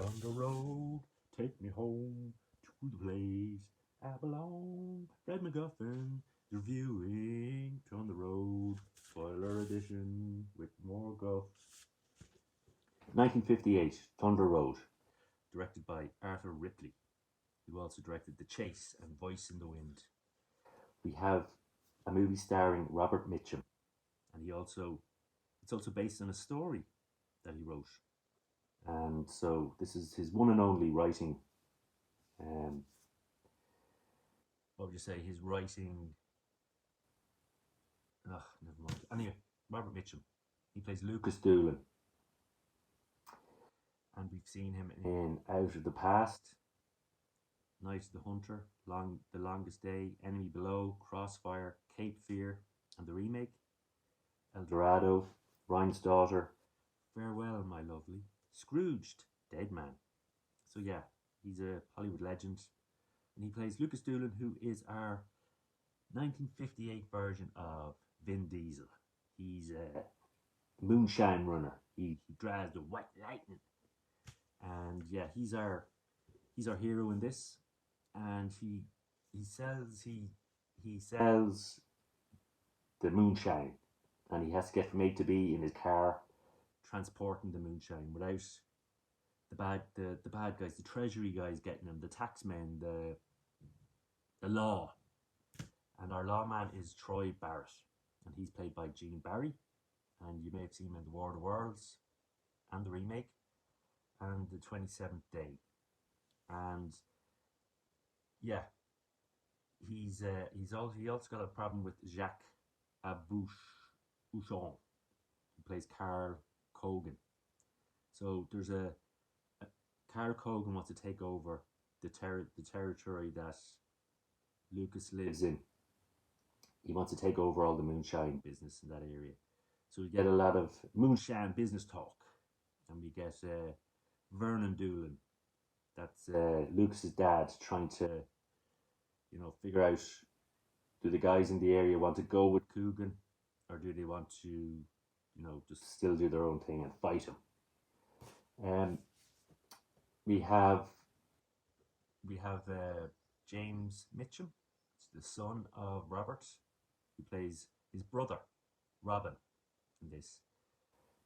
On the road, take me home to the place I belong. Fred MacGuffin, reviewing On the Road, spoiler edition with more guff. 1958, Thunder Road, directed by Arthur Ripley, who also directed The Chase and Voice in the Wind. We have a movie starring Robert Mitchum, and it's also based on a story that he wrote. And so this is his one and only writing. What would you say? His writing. Ugh, never mind. Anyway, Robert Mitchum. He plays Lucas Doolan. And we've seen him in Out of the Past, Night of the Hunter, The Longest Day, Enemy Below, Crossfire, Cape Fear, and the remake, El Dorado, Ryan's Daughter, Farewell, My Lovely, Scrooged, Dead Man. So yeah, he's a Hollywood legend. And he plays Lucas Doolan, who is our 1958 version of Vin Diesel. He's a moonshine runner. He drives the white lightning. And yeah, he's our hero in this. And he sells the moonshine, and he has to get from A to B in his car, transporting the moonshine without the bad guys, the treasury guys getting him, the taxmen, the law. And our lawman is Troy Barrett, and he's played by Gene Barry, and you may have seen him in The War of the Worlds and the remake and The 27th Day. And yeah, he also got a problem with Jacques Bouchon, who plays Carl Cogan. So there's Carl Cogan wants to take over the territory that Lucas lives in. He wants to take over all the moonshine business in that area. So we get a lot of moonshine business talk, and we get Vernon Doolan, that's Lucas's dad, trying to, figure out, do the guys in the area want to go with Coogan, or do they want to, just still do their own thing and fight him? We have James Mitchum, the son of Robert, who plays his brother, Robin, in this.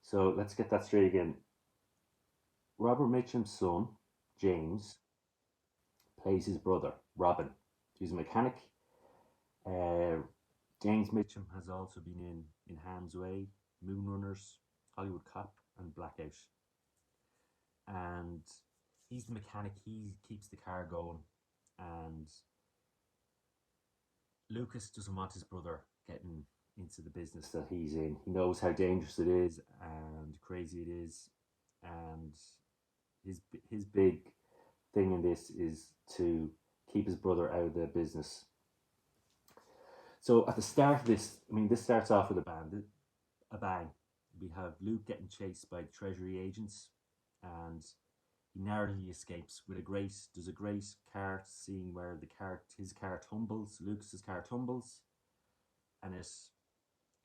So let's get that straight again. Robert Mitchum's son, James, plays his brother, Robin. He's a mechanic. James Mitchum has also been in Harm's Way, Moonrunners, Hollywood Cop, and Blackout. And he's the mechanic. He keeps the car going. And Lucas doesn't want his brother getting into the business that he's in. He knows how dangerous it is and crazy it is. And his big thing in this is to keep his brother out of the business. So at the start of this, this starts off with a bang. We have Luke getting chased by Treasury agents, and he narrowly escapes with there's a great car scene where his car tumbles, Lucas's car tumbles, and it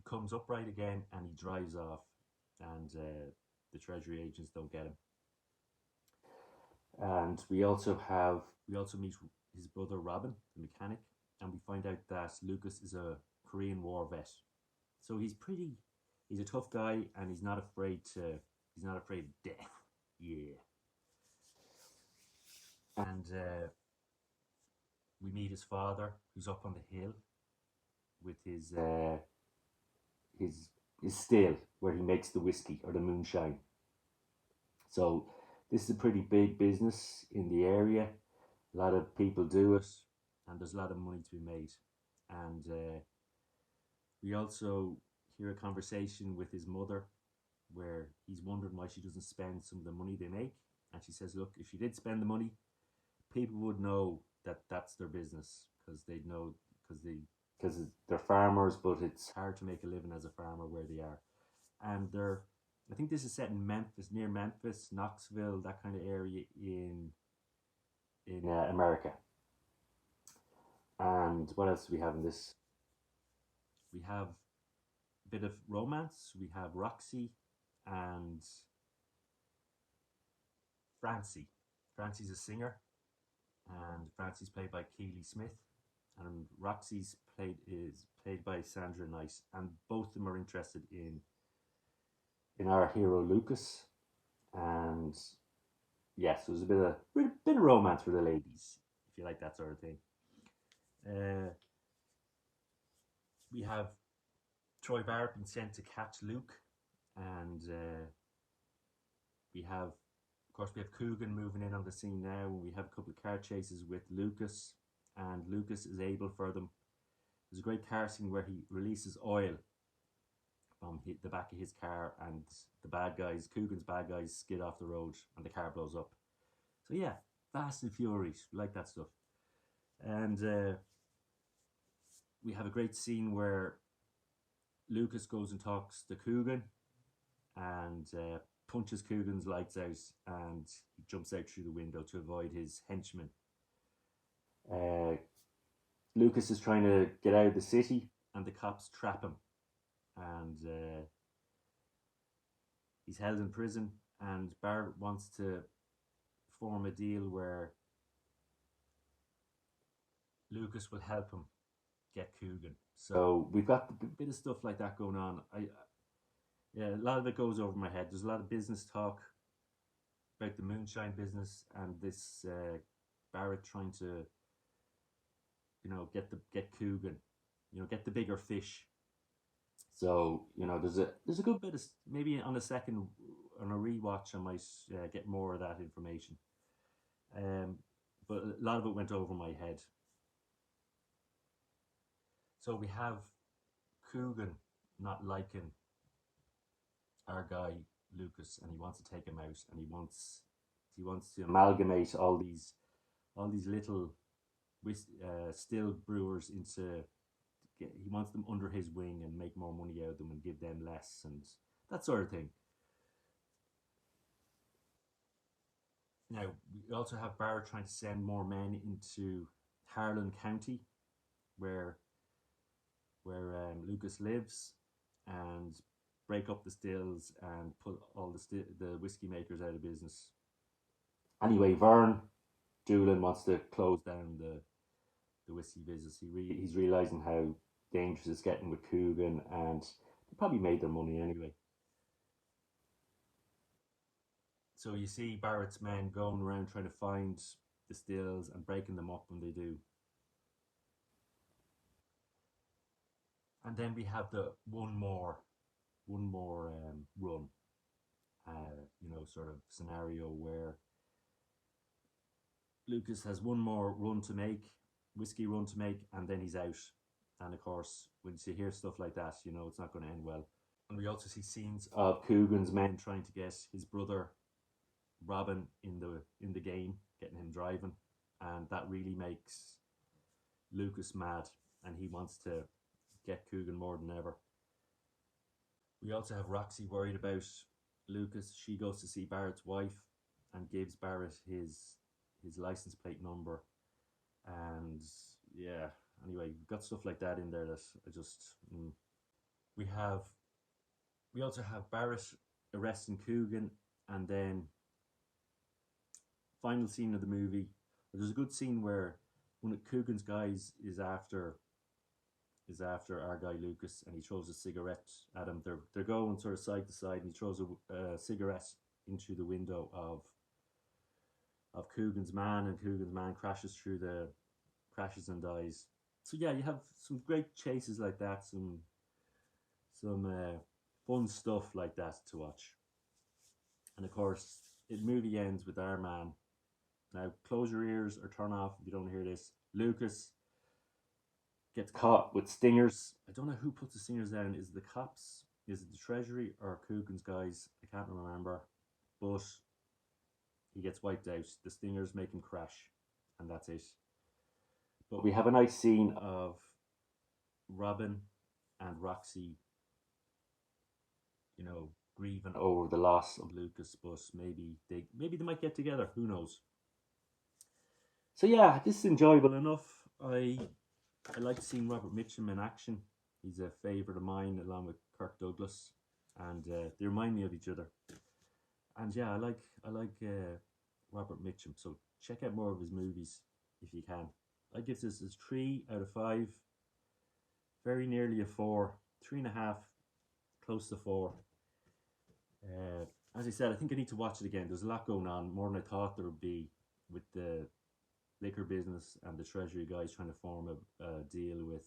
comes upright again, and he drives off, and the Treasury agents don't get him. And we also meet his brother Robin, the mechanic, and we find out that Lucas is a Korean War vet. So he's a tough guy, and he's not afraid of death. Yeah. And we meet his father, who's up on the hill with his still where he makes the whiskey or the moonshine. So this is a pretty big business in the area. A lot of people do it, and there's a lot of money to be made. And we also hear a conversation with his mother where he's wondering why she doesn't spend some of the money they make. And she says, look, if she did spend the money, people would know that that's their business, because they'd know, because they're farmers, but it's hard to make a living as a farmer where they are. And I think this is set in Memphis, near Memphis, Knoxville, that kind of area in America. And what else do we have in this? We have a bit of romance. We have Roxy and Francie. Francie's a singer, and Francie's played by Keely Smith, and Roxy's played by Sandra Knight, and both of them are interested in our hero Lucas, and yes, there's a bit of romance for the ladies if you like that sort of thing. Uh, we have Troy Barrett being sent to catch Luke, and we have, of course, we have Coogan moving in on the scene now, and we have a couple of car chases with Lucas, and Lucas is able for them. There's a great car scene where he releases oil from the back of his car, and Coogan's bad guys, skid off the road, and the car blows up. So yeah, Fast and Furious, we like that stuff. And we have a great scene where Lucas goes and talks to Coogan, and punches Coogan's lights out, and he jumps out through the window to avoid his henchmen. Lucas is trying to get out of the city, and the cops trap him, and he's held in prison. And Barrett wants to form a deal where Lucas will help him get Coogan. So we've got a bit of stuff like that going on. Yeah, a lot of it goes over my head. There's a lot of business talk about the moonshine business, and this Barrett trying to, get Coogan, get the bigger fish. So there's a good bit of, maybe on a rewatch I might get more of that information. But a lot of it went over my head. So we have Coogan not liking our guy Lucas, and he wants to take him out, and he wants to amalgamate all these little still brewers into. He wants them under his wing and make more money out of them and give them less and that sort of thing. Now we also have Barrett trying to send more men into Harlan County, where Lucas lives, and break up the stills and put all the whiskey makers out of business. Anyway, Vern Doolin wants to close down the whiskey business. He's realizing how dangerous it's getting with Coogan, and they probably made their money anyway. So you see Barrett's men going around trying to find the stills and breaking them up when they do. And then we have the one more run, sort of scenario where Lucas has one more whiskey run to make, and then he's out. And of course, when you hear stuff like that, it's not going to end well. And we also see scenes of Coogan's men trying to get his brother Robin in the game, getting him driving, and that really makes Lucas mad, and he wants to get Coogan more than ever. We also have Roxy worried about Lucas. She goes to see Barrett's wife and gives Barrett his license plate number, and yeah. Anyway, we've got stuff like that in there that I just. We also have Barrett arresting Coogan, and then final scene of the movie. There's a good scene where one of Coogan's guys is after our guy Lucas, and he throws a cigarette at him. They're going sort of side to side, and he throws a cigarette into the window of Coogan's man, and Coogan's man crashes and dies. So yeah, you have some great chases like that, some fun stuff like that to watch. And of course, the movie ends with our man. Now, close your ears or turn off if you don't hear this. Lucas gets caught with stingers. I don't know who puts the stingers down. Is it the cops? Is it the Treasury or Coogan's guys? I can't remember. But he gets wiped out. The stingers make him crash, and that's it. But we have a nice scene of Robin and Roxy, grieving over the loss of Lucas, but maybe they might get together. Who knows? So yeah, this is enjoyable enough. I like seeing Robert Mitchum in action. He's a favourite of mine, along with Kirk Douglas, and they remind me of each other. And yeah, I like Robert Mitchum. So check out more of his movies if you can. I give this as 3 out of 5, very nearly a 4, 3.5, close to 4. As I said, I think I need to watch it again. There's a lot going on, more than I thought there would be, with the liquor business and the Treasury guys trying to form a deal with.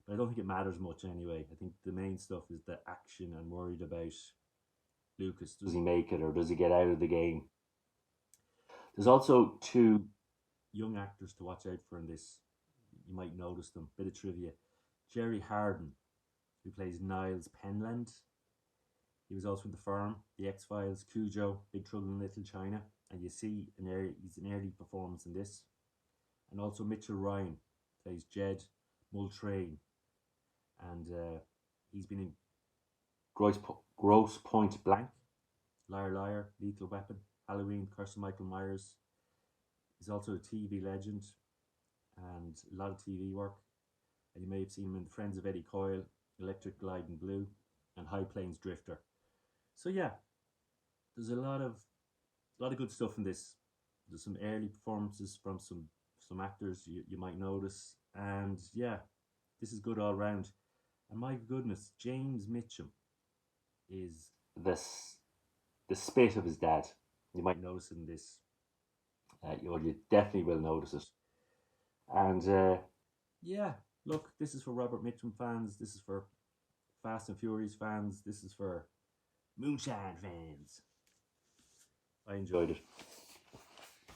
But I don't think it matters much anyway. I think the main stuff is the action. I'm worried about Lucas. Does he make it or does he get out of the game? There's also 2 young actors to watch out for in this. You might notice them. Bit of trivia. Jerry Harden, who plays Niles Penland. He was also in The Firm, The X-Files, Cujo, Big Trouble in Little China. And you see he's an early performance in this. And also Mitchell Ryan plays Jed Multrain. And he's been in Gross Point Blank, Liar Liar, Lethal Weapon, Halloween, Curse of Michael Myers. He's also a TV legend and a lot of TV work. And you may have seen him in Friends of Eddie Coyle, Electric Glide in Blue, and High Plains Drifter. So yeah, there's a lot of good stuff in this. There's some early performances from some actors you might notice, and yeah, this is good all round. And my goodness, James Mitchum is the spit of his dad. You might notice in this. You definitely will notice it. And yeah, look, this is for Robert Mitchum fans. This is for Fast and Furious fans. This is for Moonshine fans. I enjoyed it.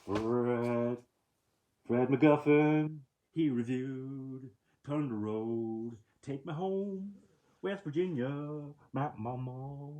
Fred MacGuffin, he reviewed Turn the Road, Take Me Home, West Virginia, my mama.